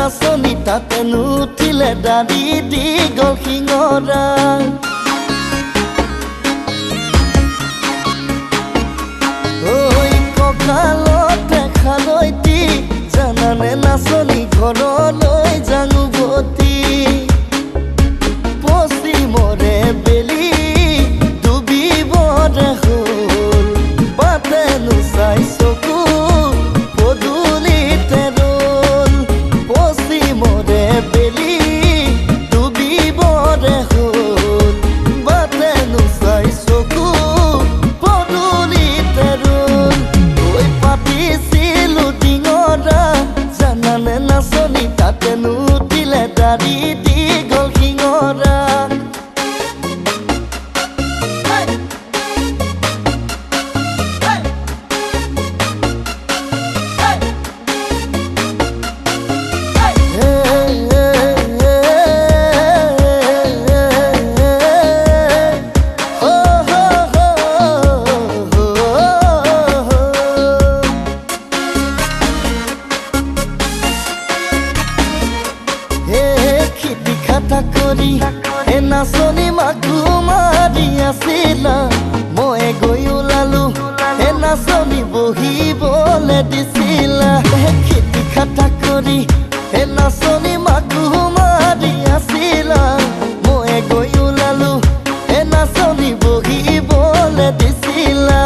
নাচনি তাতে নুঠিলে দাড়ি দীঘল শিঙৰা ঐ কঁকালতে খালৈটি জানানে নাচনি ঘৰলৈ জাঙুবতী পশ্চিমৰে বেলি ডুবিবৰে হ'ল বাটে নুচাই চকু পদূলিতে ৰ'ল পশ্চিমৰে বেলি ডুবিবৰে হ'ল বাটে নুচাই চকু পদূলিতে ৰ'ল ঐ পাতিছিলোঁ ডিঙৰা জানানে নাচনি তাতে নুঠিলে দাড়ি দীঘল শিঙৰা নাচনি মাকো মাৰি আছিলা মই গৈ ওলালো হে নাচনি বহিবলে দিছিলা খেতি খাটা কৰি হে নাচনি মাকো মাৰি আছিলা মই গৈ ওলালো হে নাচনি বহিবলে দিছিলা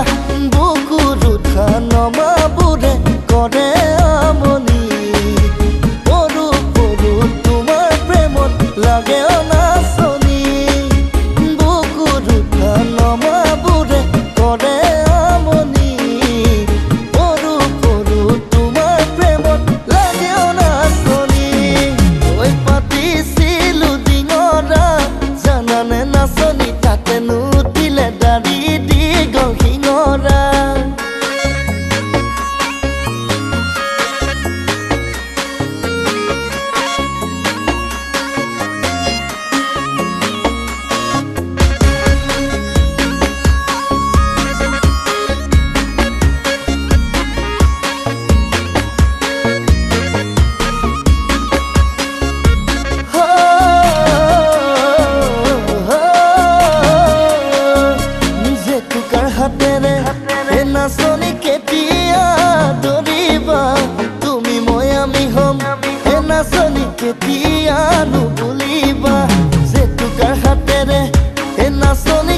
বুকুৰ উঠা নমাবোৰে কৰে আমনি পৰু পৰু তোমাৰ প্ৰেমত লাগে নাচনি কেতিয়া দৌৰিবা তুমি মই আমি হ'ম হে নাচনি কেতিয়া নুবুলিবা জেতুকাৰ হাতেৰে হে নাচনি